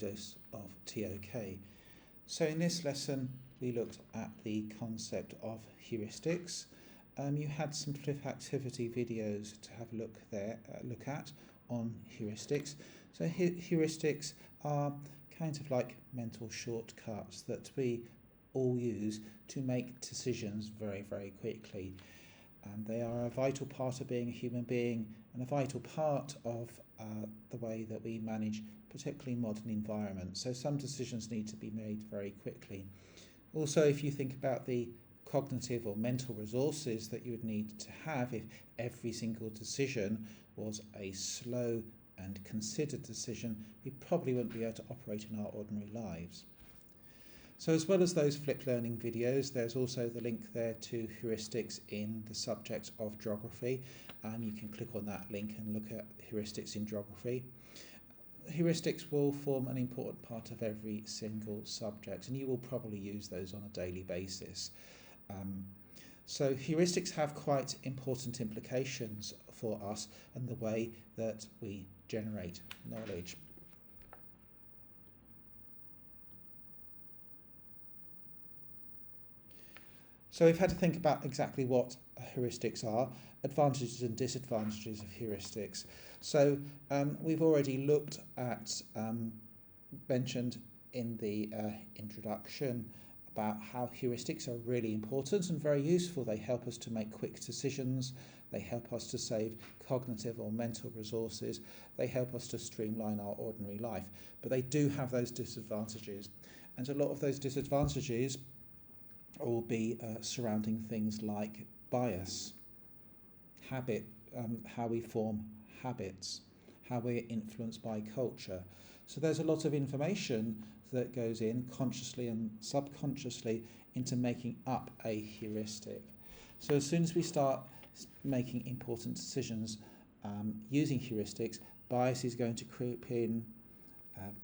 dose of TOK. So in this lesson we looked at the concept of heuristics. You had some flip activity videos to have a look at on heuristics. So heuristics are kind of like mental shortcuts that we all use to make decisions very, very quickly. And they are a vital part of being a human being and a vital part of the way that we manage particularly modern environments. So some decisions need to be made very quickly. Also, if you think about the cognitive or mental resources that you would need to have if every single decision was a slow and considered decision, we probably wouldn't be able to operate in our ordinary lives. So as well as those flip learning videos, there's also the link there to heuristics in the subject of geography. You can click on that link and look at heuristics in geography. Heuristics will form an important part of every single subject, and you will probably use those on a daily basis. So heuristics have quite important implications for us and the way that we generate knowledge. So we've had to think about exactly what heuristics are, advantages and disadvantages of heuristics. So we've already looked at, mentioned in the introduction about how heuristics are really important and very useful. They help us to make quick decisions, they help us to save cognitive or mental resources, they help us to streamline our ordinary life. But they do have those disadvantages, and a lot of those disadvantages will be surrounding things like bias, habit, how we form habits, how we're influenced by culture. So there's a lot of information that goes in consciously and subconsciously into making up a heuristic. So as soon as we start making important decisions using heuristics, bias is going to creep in,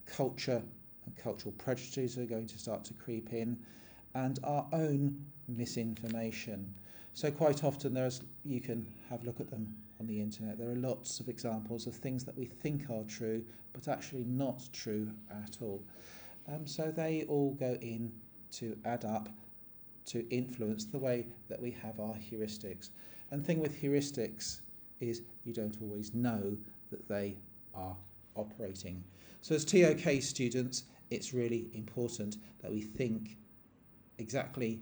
culture and cultural prejudices are going to start to creep in, and our own misinformation. So quite often you can have a look at them on the internet. There are lots of examples of things that we think are true but actually not true at all. So they all go in to add up to influence the way that we have our heuristics. And the thing with heuristics is you don't always know that they are operating. So as TOK students, it's really important that we think exactly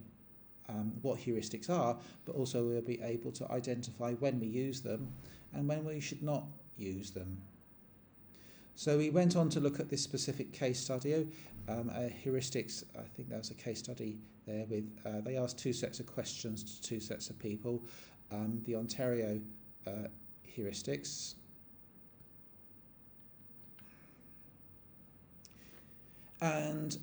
what heuristics are, but also we'll be able to identify when we use them and when we should not use them. So we went on to look at this specific case study, heuristics. I think there was a case study there with, they asked two sets of questions to two sets of people, the Ontario heuristics. And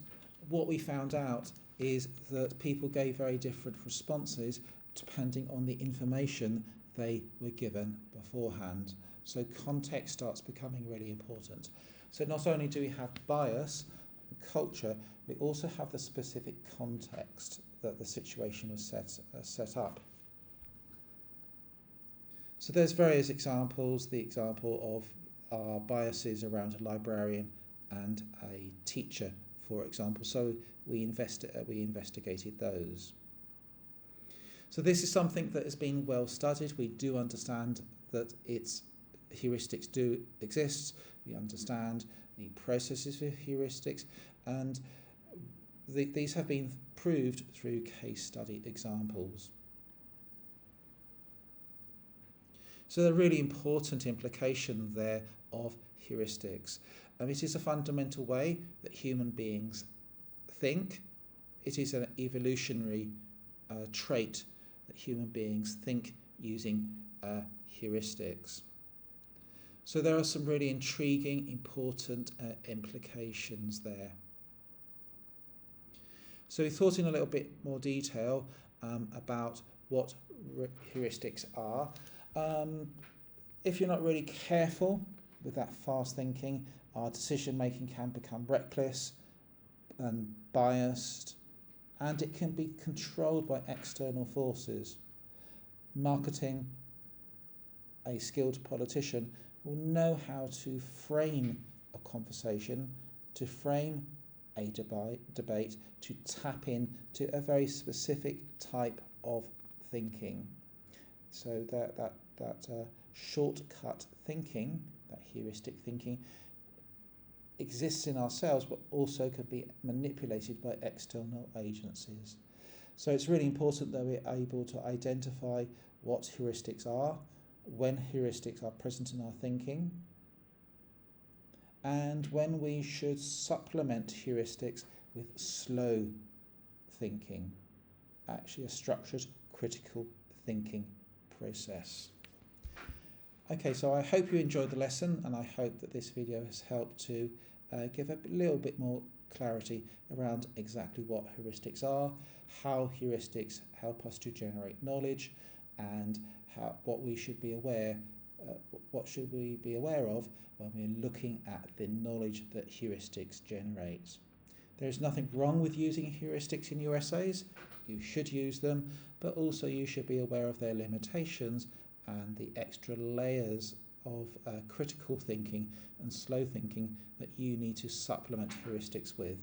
what we found out is that people gave very different responses depending on the information they were given beforehand. So context starts becoming really important. So not only do we have bias and culture, we also have the specific context that the situation was set up. So there's various examples. The example of our biases around a librarian and a teacher, for example. So we investigated those. So this is something that has been well studied. We do understand that heuristics do exist. We understand the processes of heuristics, and these have been proved through case study examples. So there are really important implications there of heuristics. It is a fundamental way that human beings think. It is an evolutionary trait that human beings think using heuristics. So there are some really intriguing, important implications there. So we thought in a little bit more detail about what heuristics are. If you're not really careful with that fast thinking, our decision making can become reckless and biased, and it can be controlled by external forces. Marketing, a skilled politician will know how to frame a conversation to frame a debate, to tap in to a very specific type of thinking. So that shortcut thinking, that heuristic thinking, exists in ourselves, but also can be manipulated by external agencies. So it's really important that we're able to identify what heuristics are, when heuristics are present in our thinking, and when we should supplement heuristics with slow thinking, actually a structured critical thinking process. Okay, so I hope you enjoyed the lesson, and I hope that this video has helped to give a little bit more clarity around exactly what heuristics are, how heuristics help us to generate knowledge, and what we should be aware of when we're looking at the knowledge that heuristics generate. There is nothing wrong with using heuristics in your essays. You should use them, but also you should be aware of their limitations and the extra layers of critical thinking and slow thinking that you need to supplement heuristics with.